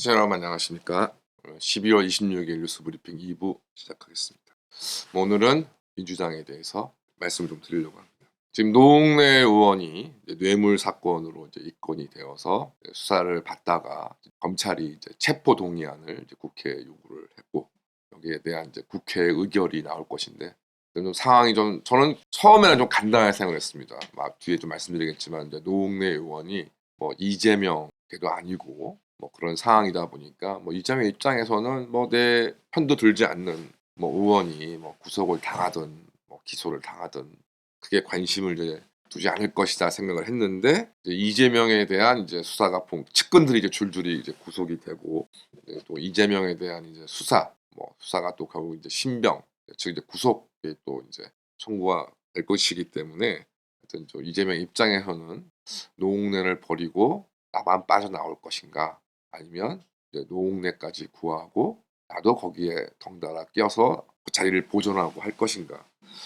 시청자 여러분 안녕하십니까. 12월 26일 뉴스 브리핑 2부 시작하겠습니다. 오늘은 민주당에 대해서 말씀을 좀 드리려고 합니다. 지금 노웅래 의원이 이제 뇌물 사건으로 이제 입건이 되어서 수사를 받다가 검찰이 이제 체포 동의안을 이제 국회에 요구를 했고, 여기에 대한 이제 국회 의결이 나올 것인데, 좀 상황이 좀 저는 처음에는 좀 간단하게 생각을 했습니다. 막 뒤에 좀 말씀드리겠지만 이제 노웅래 의원이 뭐 이재명 걔도 아니고 뭐 그런 상황이다 보니까 뭐 이재명 입장에서는 뭐 내 편도 들지 않는 뭐 의원이 뭐 구속을 당하든 뭐 기소를 당하든 크게 관심을 이제 두지 않을 것이다 생각을 했는데, 이제 이재명에 대한 이제 수사가 측근들이 이제 줄줄이 이제 구속이 되고, 또 이재명에 대한 이제 수사가 또 결국 이제 신병 즉 이제 구속에 또 이제 청구가 될 것이기 때문에, 하여튼 저 이재명 입장에서는 노웅래를 버리고 나만 빠져나올 것인가, 아니면 이제 노웅래까지 구하고 나도 거기에 덩달아 껴서 그 자리를 보존하고 할 것인가,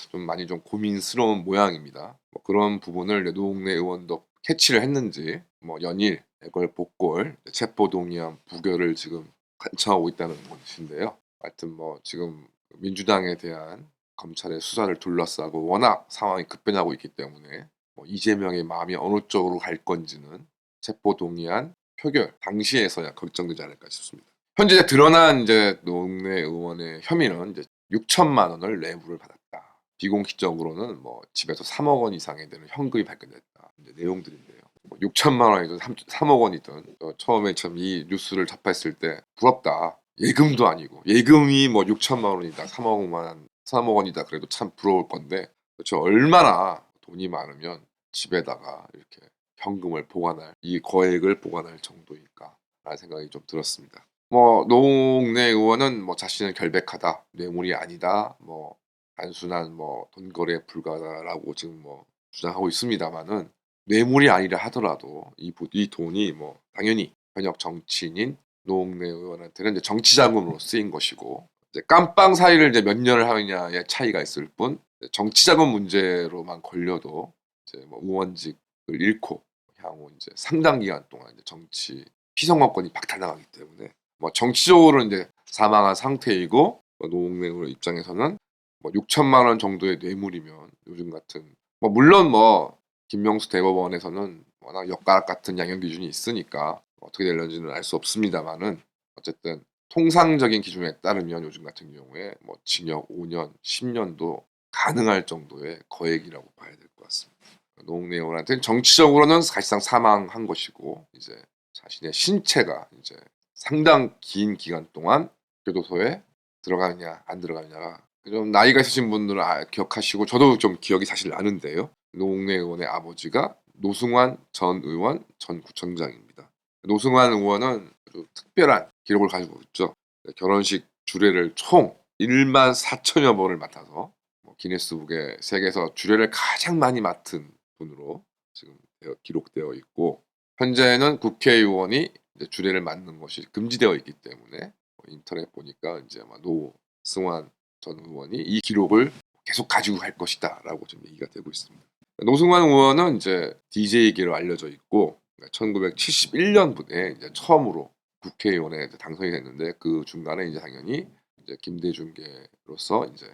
좀 많이 좀 고민스러운 모양입니다. 뭐 그런 부분을 노웅래 의원도 캐치를 했는지 뭐 연일 애걸복걸 체포동의안 부결을 지금 간청하고 있다는 것인데요. 하여튼 뭐 지금 민주당에 대한 검찰의 수사를 둘러싸고 워낙 상황이 급변하고 있기 때문에 뭐 이재명의 마음이 어느 쪽으로 갈 건지는 체포동의안 표결 당시에서야 결정되지 않을까 싶습니다. 현재 드러난 이제 노웅래 의원의 혐의는 이제 6천만 원을 뇌물을 받았다. 비공식적으로는 뭐 집에서 3억 원 이상이 되는 현금이 발견됐다. 이제 내용들인데요. 뭐 6천만 원이든 3억 원이든 처음에 참 이 뉴스를 접했을 때 부럽다. 예금도 아니고 예금이 뭐 6천만 원이다, 3억 원이다 그래도 참 부러울 건데, 그렇죠. 얼마나 돈이 많으면 집에다가 이렇게 현금을 보관할, 이 거액을 보관할 정도일까라는 생각이 좀 들었습니다. 뭐 노웅래 의원은 뭐 자신은 결백하다, 뇌물이 아니다, 뭐 단순한 뭐 돈거래에 불과하다라고 지금 뭐 주장하고 있습니다만은, 뇌물이 아니라 하더라도 이 돈이 뭐 당연히 현역 정치인인 노웅래 의원한테는 이제 정치 자금으로 쓰인 것이고, 이제 깜빵 사이를 이제 몇 년을 하느냐의 차이가 있을 뿐, 정치 자금 문제로만 걸려도 이제 뭐 의원직을 잃고 향후 이제 상당 기간 동안 이제 정치 피선거권이 박탈당하기 때문에 뭐 정치적으로 이제 사망한 상태이고, 노웅래 의원 입장에서는 뭐 6천만 원 정도의 뇌물이면 요즘 같은 뭐 물론 뭐 김명수 대법원에서는 워낙 엿가락 같은 양형 기준이 있으니까 어떻게 될런지는 알 수 없습니다만은, 어쨌든 통상적인 기준에 따르면 요즘 같은 경우에 뭐 징역 5년, 10년도 가능할 정도의 거액이라고 봐야 될 것 같습니다. 노웅래 의원한테는 정치적으로는 사실상 사망한 것이고, 이제 자신의 신체가 이제 상당 긴 기간 동안 교도소에 들어가느냐 안 들어가느냐가 좀 나이가 있으신 분들은 기억하시고 저도 좀 기억이 사실 나는데요. 노웅래 의원의 아버지가 노승환 전 의원 전 구청장입니다. 노승환 의원은 아주 특별한 기록을 가지고 있죠. 결혼식 주례를 총 1만 4천여 번을 맡아서 뭐 기네스북에 세계에서 주례를 가장 많이 맡은 분으로 지금 기록되어 있고, 현재는 국회의원이 이제 주례를 맡는 것이 금지되어 있기 때문에 인터넷 보니까 이제 아마 노승환 전 의원이 이 기록을 계속 가지고 갈 것이다라고 좀 얘기가 되고 있습니다. 노승환 의원은 이제 DJ계로 알려져 있고 1971년부터에 이제 처음으로 국회의원에 이제 당선이 됐는데, 그 중간에 이제 당연히 이제 김대중계로서 이제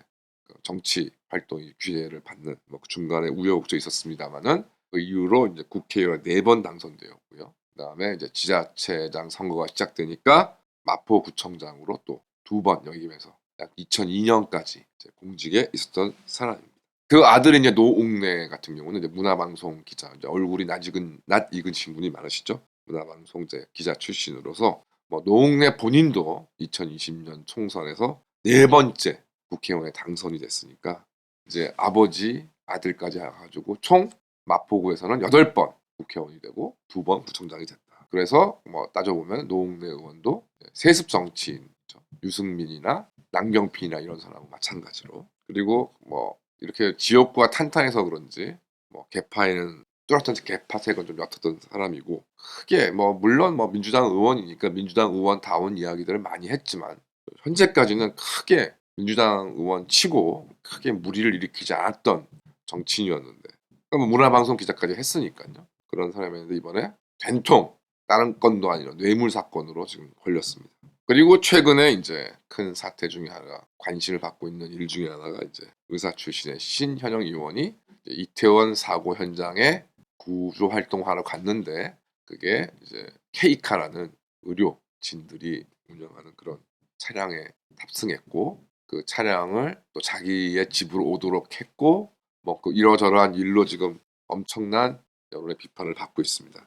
정치 활동이 규제를 받는 뭐 그 중간에 우여곡절이 있었습니다만은, 그 이후로 이제 국회의원 4번 당선되었고요. 그다음에 이제 지자체장 선거가 시작되니까 마포구청장으로 또 2번 역임해서 약 2002년까지 공직에 있었던 사람입니다. 그 아들이 이제 노웅래 같은 경우는 이제 문화방송 기자, 이제 얼굴이 낯익은 친분이 많으시죠. 문화방송 기자 출신으로서 뭐 노웅래 본인도 2020년 총선에서 4번째 국회의원에 당선이 됐으니까 이제 아버지 아들까지 해가지고 총 마포구에서는 8번 국회의원이 되고 2번 구청장이 됐다. 그래서 뭐 따져보면 노웅래 의원도 세습 정치인이죠. 유승민이나 남경필이나 이런 사람하고 마찬가지로. 그리고 뭐 이렇게 지역구가 탄탄해서 그런지 뭐 개파에는 뚜렷한 개파색을 좀 옅었던 사람이고, 크게 뭐 물론 뭐 민주당 의원이니까 민주당 의원다운 이야기들을 많이 했지만 현재까지는 크게 민주당 의원 치고 크게 무리를 일으키지 않았던 정치인이었는데, 뭐 문화방송 기자까지 했으니까요. 그런 사람이었는데 이번에 된통 다른 건도 아니라 뇌물 사건으로 지금 걸렸습니다. 그리고 최근에 이제 큰 사태 중에 하나가 관심을 받고 있는 일 중에 하나가 이제 의사 출신의 신현영 의원이 이태원 사고 현장에 구조 활동하러 갔는데 그게 이제 케이카라는 의료진들이 운영하는 그런 차량에 탑승했고 그 차량을 또 자기의 집으로 오도록 했고 뭐 그 이러저러한 일로 지금 엄청난 여론의 비판을 받고 있습니다.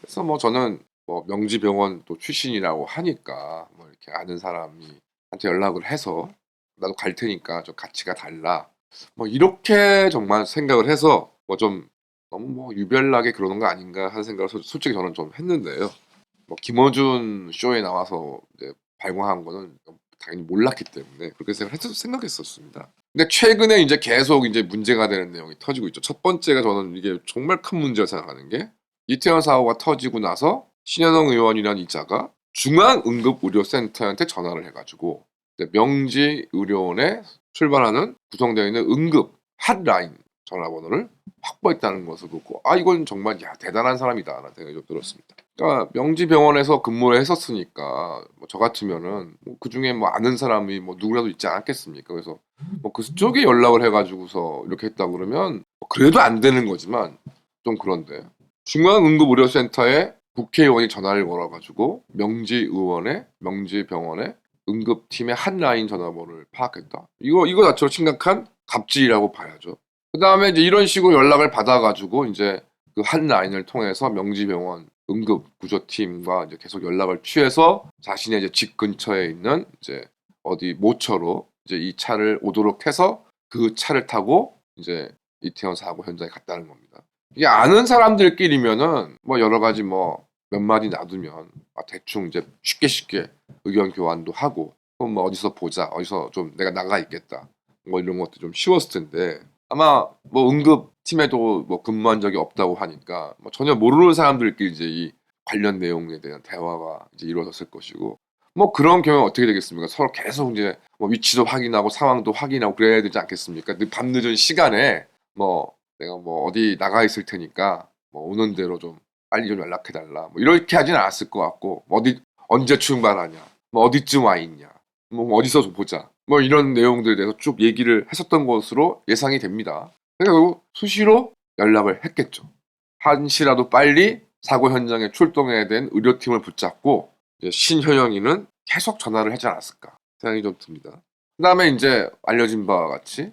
그래서 뭐 저는 뭐 명지병원 또 출신이라고 하니까 뭐 이렇게 아는 사람이 한테 연락을 해서 나도 갈 테니까 좀 가치가 달라. 뭐 이렇게 정말 생각을 해서 뭐 좀 너무 뭐 유별나게 그러는 거 아닌가 하는 생각을 솔직히 저는 좀 했는데요. 뭐 김어준 쇼에 나와서 이제 발광한 거는 당연히 몰랐기 때문에 그렇게 생각했었습니다. 근데 최근에 이제 계속 이제 문제가 되는 내용이 터지고 있죠. 첫 번째가 저는 이게 정말 큰 문제라 생각하는 게 이태원 사고가 터지고 나서 신현영 의원이라는 이자가 중앙응급의료센터한테 전화를 해가지고 명지의료원에 출발하는 구성되어 있는 응급 핫라인 전화번호를 확보했다는 것을 보고 아 이건 정말 야 대단한 사람이다라는 생각이 좀 들었습니다. 그러니까 명지병원에서 근무를 했었으니까 뭐 저 같으면은 그 중에 뭐 아는 사람이 뭐 누구라도 있지 않겠습니까? 그래서 뭐 그쪽에 연락을 해가지고서 이렇게 했다 그러면 뭐 그래도 안 되는 거지만 좀 그런데 중앙응급의료센터에 국회의원이 전화를 걸어가지고 명지의원의 명지병원의 응급팀의 핫라인 전화번호를 파악했다. 이거 자체로 심각한 갑질이라고 봐야죠. 그 다음에 이제 이런 식으로 연락을 받아가지고 이제 그 핫라인을 통해서 명지병원 응급구조팀과 이제 계속 연락을 취해서 자신의 이제 집 근처에 있는 이제 어디 모처로 이제 이 차를 오도록 해서 그 차를 타고 이제 이태원 사고 현장에 갔다는 겁니다. 이게 아는 사람들끼리면은 뭐 여러 가지 뭐 몇 마디 놔두면 대충 이제 쉽게 의견 교환도 하고 그럼 뭐 어디서 보자 어디서 좀 내가 나가 있겠다 뭐 이런 것도 좀 쉬웠을 텐데 아마 뭐 응급팀에도 뭐 근무한 적이 없다고 하니까 뭐 전혀 모르는 사람들끼리 이제 이 관련 내용에 대한 대화가 이제 이루어졌을 것이고 뭐 그런 경우는 어떻게 되겠습니까? 서로 계속 이제 뭐 위치도 확인하고 상황도 확인하고 그래야 되지 않겠습니까? 밤늦은 시간에 뭐 내가 뭐 어디 나가 있을 테니까 뭐 오는 대로 좀 빨리 좀 연락해 달라. 뭐 이렇게 하진 않았을 것 같고 뭐 어디 언제 출발하냐, 뭐 어디쯤 와 있냐, 뭐 어디서 좀 보자. 뭐 이런 내용들에 대해서 쭉 얘기를 했었던 것으로 예상이 됩니다. 그리고 수시로 연락을 했겠죠. 한시라도 빨리 사고 현장에 출동해야 된 의료팀을 붙잡고 이제 신효영이는 계속 전화를 하지 않았을까 생각이 좀 듭니다. 그 다음에 이제 알려진 바와 같이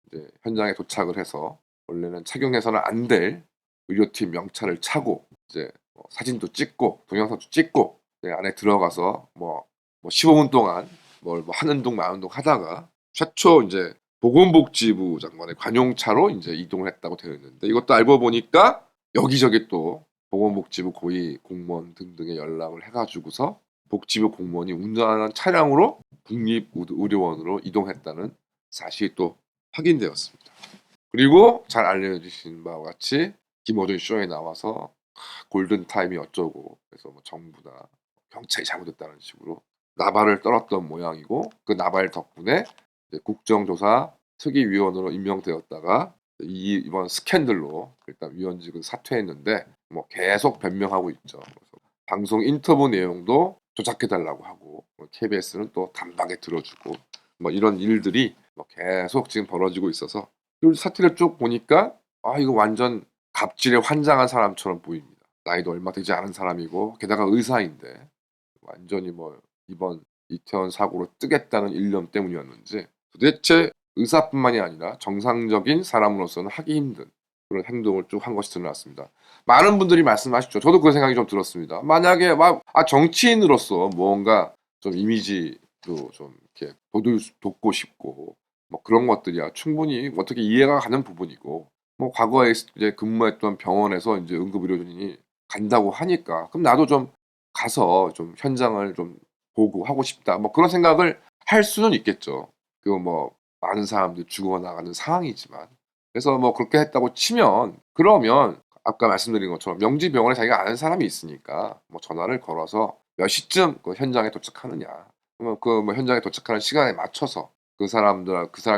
이제 현장에 도착을 해서 원래는 착용해서는 안 될 의료팀 명찰을 차고 이제 뭐 사진도 찍고 동영상도 찍고 안에 들어가서 뭐 15분 동안 뭘 뭐 하는 둥 마는 둥 하다가 최초 이제 보건복지부 장관의 관용차로 이제 이동을 했다고 되어 있는데 이것도 알고 보니까 여기저기 또 보건복지부 고위 공무원 등등의 연락을 해가지고서 복지부 공무원이 운전하는 차량으로 국립의료원으로 이동했다는 사실이 또 확인되었습니다. 그리고 잘 알려주신 바와 같이 김어준 쇼에 나와서 골든타임이 어쩌고 그래서 뭐 정부나 경찰이 잘못했다는 식으로 나발을 떨었던 모양이고 그 나발 덕분에 국정조사 특위위원으로 임명되었다가 이번 스캔들로 일단 위원직을 사퇴했는데 뭐 계속 변명하고 있죠. 그래서 방송 인터뷰 내용도 조작해달라고 하고 KBS는 또 단박에 들어주고 뭐 이런 일들이 뭐 계속 지금 벌어지고 있어서 이 사태를 쭉 보니까 아 이거 완전 갑질에 환장한 사람처럼 보입니다. 나이도 얼마 되지 않은 사람이고 게다가 의사인데 완전히 뭐 이번 이태원 사고로 뜨겠다는 일념 때문이었는지 도대체 의사뿐만이 아니라 정상적인 사람으로서는 하기 힘든 그런 행동을 쭉 한 것이 드러났습니다. 많은 분들이 말씀하시죠. 저도 그 생각이 좀 들었습니다. 만약에 정치인으로서 뭔가 좀 이미지도 좀 이렇게 돋고 싶고 뭐 그런 것들이야 충분히 어떻게 이해가 가는 부분이고 뭐 과거에 이제 근무했던 병원에서 이제 응급의료진이 간다고 하니까 그럼 나도 좀 가서 좀 현장을 좀 보고 하고 싶다. 뭐 그런 생각을 할 수는 있겠죠. 그거 뭐 많은 사람들이 죽어나가는 상황이지만. 그래서 뭐 그렇게 했다고 치면 그러면 아까 말씀드린 것처럼 명지병원에 자기가 아는 사람이 있으니까 뭐 전화를 걸어서 몇 시쯤 그 현장에 도착하느냐. 그러면 그 뭐 현장에 도착하는 시간에 맞춰서 그 사람이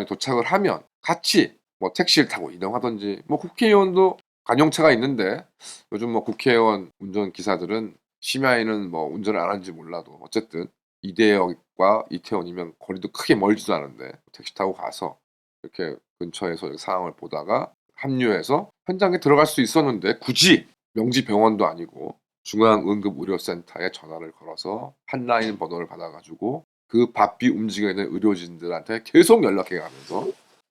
도착을 하면 같이 뭐 택시를 타고 이동하든지 뭐 국회의원도 관용차가 있는데 요즘 뭐 국회의원 운전 기사들은 심야에는 뭐 운전을 안 하는지 몰라도 어쨌든 이대역과 이태원이면 거리도 크게 멀지도 않은데 택시 타고 가서 이렇게 근처에서 이렇게 상황을 보다가 합류해서 현장에 들어갈 수 있었는데 굳이 명지병원도 아니고 중앙응급의료센터에 전화를 걸어서 핫라인 번호를 받아 가지고 그 바삐 움직여야 되는 의료진들한테 계속 연락해 가면서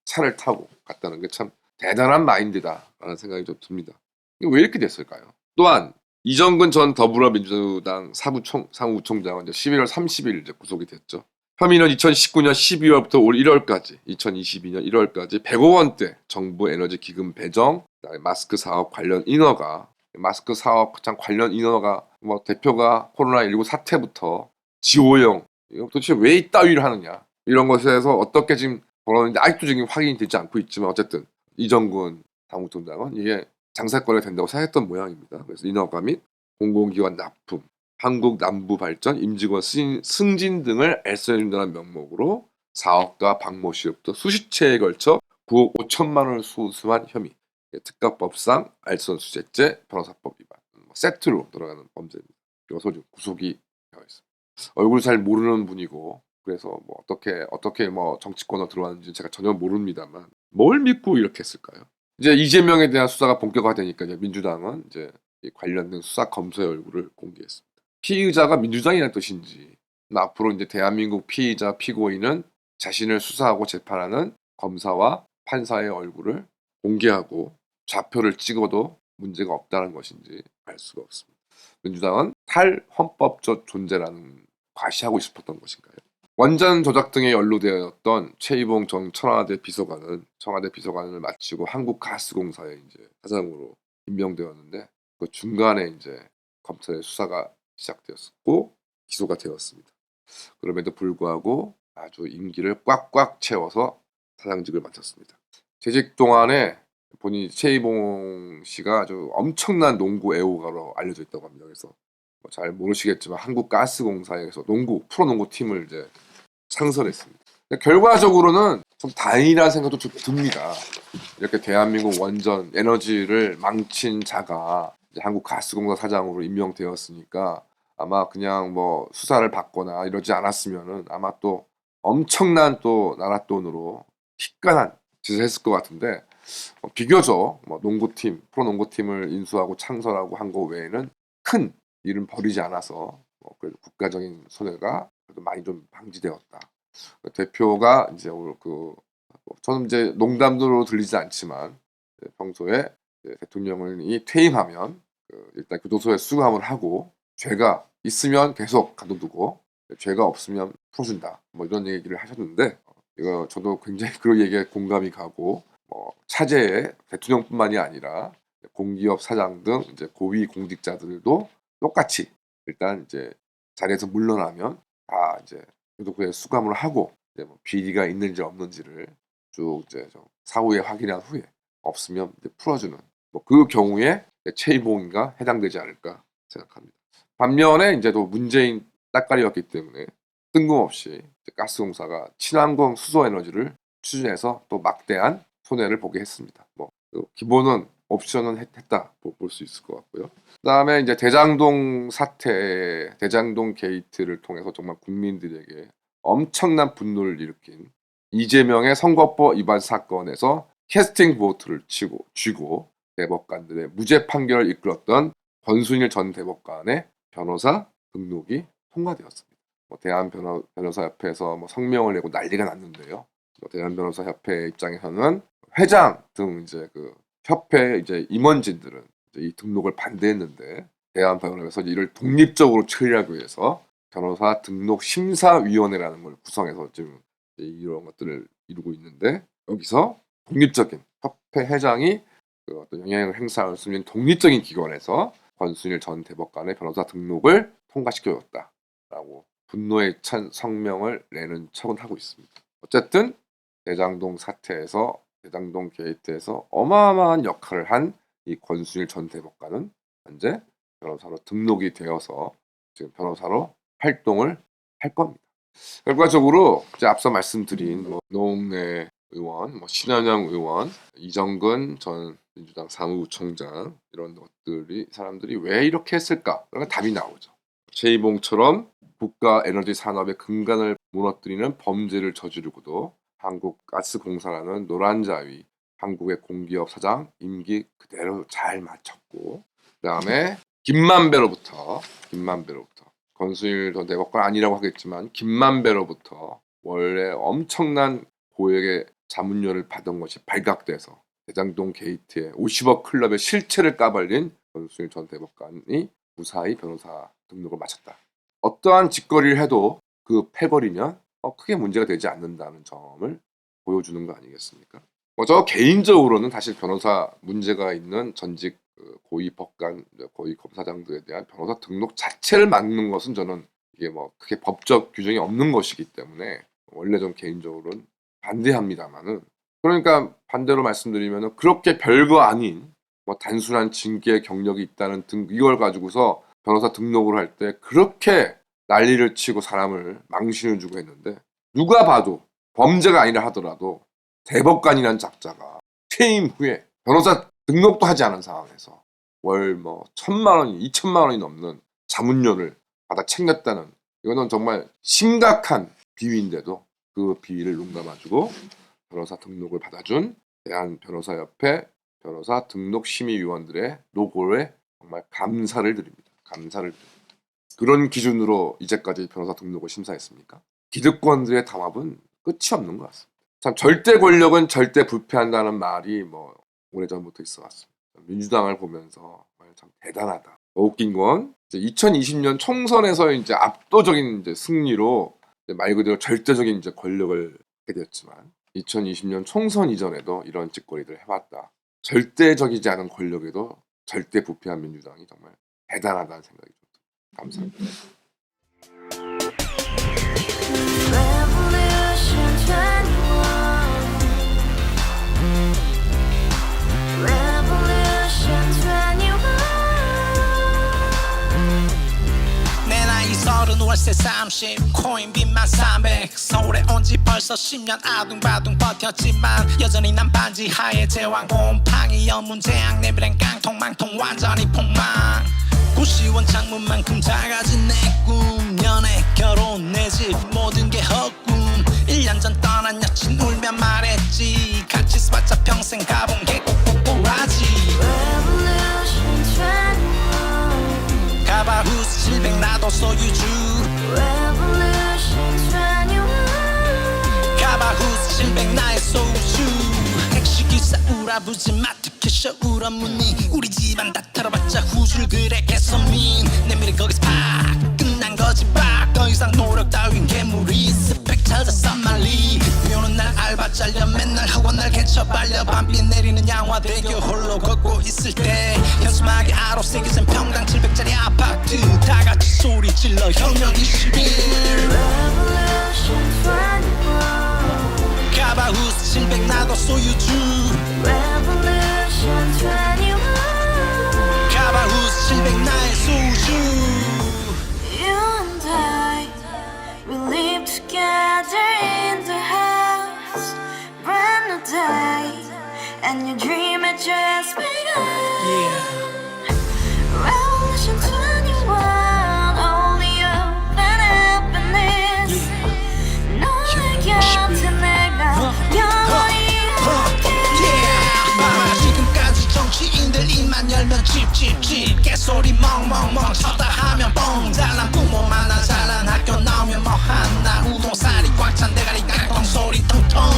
차를 타고 갔다는 게 참 '대단한 마인드다.'라는 생각이 좀 듭니다. 이게 왜 이렇게 됐을까요? 또한 이정근 전 더불어민주당 사무총장은 이제 11월 30일 이제 구속이 됐죠. 혐의는 2019년 12월부터 올 1월까지, 2022년 1월까지 100억 원대 정부 에너지 기금 배정, 그다음에 마스크 사업 관련 인허가, 마스크 사업 관련 인허가 뭐 대표가 코로나19 사태부터 지호영 이거 도대체 왜 이따위를 하느냐 이런 것에 대해서 어떻게 지금 벌었는지 아직도 지금 확인이 되지 않고 있지만 어쨌든 이정근 사무총장은 이게 장사거리가 된다고 생각했던 모양입니다. 그래서 인허가 및 공공기관 납품, 한국남부발전, 임직원 승진 등을 알선해준다는 명목으로 사업가 박모 씨로부터 수십 차례에 걸쳐 9억 5천만 원을 수수한 혐의, 특가법상 알선수재죄, 변호사법 위반 세트로 들어가는 범죄입니다. 그래서 지금 구속이 되어 있습니다. 얼굴 잘 모르는 분이고 그래서 뭐 어떻게 뭐 정치권으로 들어왔는지 제가 전혀 모릅니다만 뭘 믿고 이렇게 했을까요? 이제 이재명에 대한 수사가 본격화되니까 이제 민주당은 이제 이 관련된 수사 검사의 얼굴을 공개했습니다. 피의자가 민주당이라는 뜻인지 앞으로 이제 대한민국 피의자 피고인은 자신을 수사하고 재판하는 검사와 판사의 얼굴을 공개하고 좌표를 찍어도 문제가 없다는 것인지 알 수가 없습니다. 민주당은 탈헌법적 존재라는 과시하고 싶었던 것인가요? 원전 조작 등에 연루되었던 최이봉 전 청와대 비서관을 마치고 한국가스공사에 이제 사장으로 임명되었는데 그 중간에 이제 검찰의 수사가 시작되었고 기소가 되었습니다. 그럼에도 불구하고 아주 임기를 꽉꽉 채워서 사장직을 맡았습니다. 재직 동안에 본인 최이봉 씨가 아주 엄청난 농구 애호가로 알려져 있다고 합니다. 그래서 잘 모르시겠지만 한국가스공사에서 프로농구 팀을 이제 창설했습니다. 결과적으로는 좀 다행이라는 생각도 좀 듭니다. 이렇게 대한민국 원전 에너지를 망친 자가 이제 한국가스공사 사장으로 임명되었으니까 아마 그냥 뭐 수사를 받거나 이러지 않았으면은 아마 또 엄청난 또 나라 돈으로 기깔한 짓을 했을 것 같은데 비교적 뭐 농구팀, 프로농구팀을 인수하고 창설하고 한 거 외에는 큰 일은 벌이지 않아서 그래도 국가적인 손해가 그래도 많이 좀 방지되었다. 대표가 이제 저는 이제 농담으로 들리지 않지만 평소에 대통령이 퇴임하면 일단 교도소에 수감을 하고 죄가 있으면 계속 가둬두고 죄가 없으면 풀어준다. 뭐 이런 얘기를 하셨는데 이거 저도 굉장히 그런 얘기에 공감이 가고 차제에 대통령뿐만이 아니라 공기업 사장 등 이제 고위 공직자들도 똑같이 일단 이제 자리에서 물러나면 다 이제 교도소에 수감을 하고 이제 뭐 비리가 있는지 없는지를 쭉 이제 좀 사후에 확인한 후에 없으면 이제 풀어주는 뭐 그 경우에 최이봉인가 해당되지 않을까 생각합니다. 반면에 이제 또 문재인 따까리였기 때문에 뜬금없이 가스공사가 친환경 수소에너지를 추진해서 또 막대한 손해를 보게 했습니다. 뭐 기본은 옵션은 했다 볼 수 있을 것 같고요. 그다음에 이제 대장동 사태, 대장동 게이트를 통해서 정말 국민들에게 엄청난 분노를 일으킨 이재명의 선거법 위반 사건에서 캐스팅 보트를 쥐고 대법관들의 무죄 판결을 이끌었던 권순일 전 대법관의 변호사 등록이 통과되었습니다. 대한변호사협회에서 성명을 내고 난리가 났는데요. 대한변호사협회 입장에서는 회장 등 이제 그 협회 이제 임원진들은 이제 이 등록을 반대했는데 대한변호사에서 이를 독립적으로 처리하기 위해서 변호사 등록 심사위원회라는 걸 구성해서 지금 이런 것들을 이루고 있는데 여기서 독립적인 협회 회장이 그 어떤 영향을 행사할 수 있는 독립적인 기관에서 권순일 전 대법관의 변호사 등록을 통과시켜줬다라고 분노에 찬 성명을 내는 척은 하고 있습니다. 어쨌든 대장동 사태에서 대장동 게이트에서 어마어마한 역할을 한 이 권순일 전 대법관은 현재 변호사로 등록이 되어서 지금 변호사로 활동을 할 겁니다. 결과적으로 이제 앞서 말씀드린 노웅래 의원, 신현영 의원, 이정근 전 민주당 사무부총장 이런 것들이 사람들이 왜 이렇게 했을까? 그러면 답이 나오죠. 최이봉처럼 국가 에너지 산업의 근간을 무너뜨리는 범죄를 저지르고도 한국가스공사라는 노란자위 한국의 공기업 사장 임기 그대로 잘 마쳤고, 그다음에 김만배로부터 권순일 전 대법관 아니라고 하겠지만 김만배로부터 원래 엄청난 고액의 자문료를 받은 것이 발각돼서 대장동 게이트에 50억 클럽의 실체를 까발린 권순일 전 대법관이 무사히 변호사 등록을 마쳤다. 어떠한 짓거리를 해도 그 패거리면 크게 문제가 되지 않는다는 점을 보여주는 거 아니겠습니까? 저 개인적으로는 사실 변호사 문제가 있는 전직 고위 법관, 고위 검사장들에 대한 변호사 등록 자체를 막는 것은 저는 이게 크게 법적 규정이 없는 것이기 때문에 원래 좀 개인적으로는 반대합니다만은, 그러니까 반대로 말씀드리면 그렇게 별거 아닌 단순한 징계 경력이 있다는 이걸 가지고서 변호사 등록을 할 때 그렇게 난리를 치고 사람을 망신을 주고 했는데, 누가 봐도 범죄가 아니라 하더라도 대법관이라는 작자가 퇴임 후에 변호사 등록도 하지 않은 상황에서 월 1,000만 원이 2,000만 원이 넘는 자문료를 받아 챙겼다는, 이거는 정말 심각한 비위인데도 그 비위를 눈감아주고 변호사 등록을 받아준 대한변호사협회 변호사 등록심의위원들의 노고에 정말 감사를 드립니다. 그런 기준으로 이제까지 변호사 등록을 심사했습니까? 기득권들의 담합은 끝이 없는 것 같습니다. 참 절대 권력은 절대 부패한다는 말이 오래전부터 있어 왔습니다. 민주당을 보면서 참 대단하다. 웃긴 건 2020년 총선에서 이제 압도적인 승리로 말 그대로 절대적인 권력을 하게 되었지만 2020년 총선 이전에도 이런 짓거리들을 해왔다. 절대적이지 않은 권력에도 절대 부패한 민주당이 정말 대단하다는 생각이 듭니다. 감사합니다. 월세 30 코인빚만 300 서울에 온지 벌써 10년 아둥바둥 버텼지만 여전히 난 반지 하에 제왕 곰팡이 연문제약 내비랑 깡통망통 완전히 폭망 고시원 창문만큼 작아진 내 꿈 연애 결혼 내 집 모든 게 헛꿈 1년 전 떠난 여친 울며 말했지 같이 써봤자 평생 가본 게 꼭꼭꼭하지 가바후스 700 나도 소유주 가바후스 700 나의 소유주 택시기사 우라부지 마트캐셔 울어문니 우리 집안 다 털어봤자 후줄 그래 개선민 내 미래 거기서 팍 끝난 거지 팍더 이상 노력 따윈 괴물이 스펙 찾아서 말리 비오는 날 알바 잘려 맨날 학원 날 개쳐 발려 밤비 내리는 양화대교 홀로 걷고 있을 때 현수막에 아로 새겨진 평당 700짜리 아파트 다같이 소리 질러 혁명 21 가바후스 700 나도 소유주 가바후스 700 나의 소유주 Together in the house, brand new day, and your dream had just begun. Revolution 21, only open happiness. 너의 곁에 내가 영원히 함께. 지금까지 정치인들 입만 열면 찝찝찝 개소리 멍멍멍 쳤다 하면 뻥 잘난 부모 만나 잘난 학교 나오면 뭐하나 우동살이 꽉 찬 대가리 깡통 소리 텅텅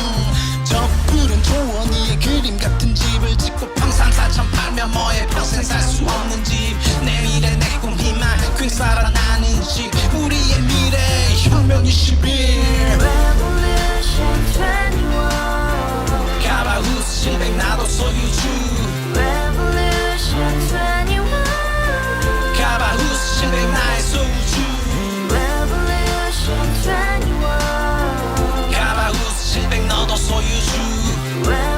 저 푸른 조원이의 그림 같은 집을 짓고 평상 4천 팔면 뭐해 평생 살 수 없는 집 내 미래 내 꿈 희망 퀸 살아나는 집 우리의 미래 혁명 21 Revolution 21. 가바후스 700 나도 소유주 Revolution 21. 가바후스 700 나의 소유주 Revolution 21. 가바후스 700 너도 소유주 Revolution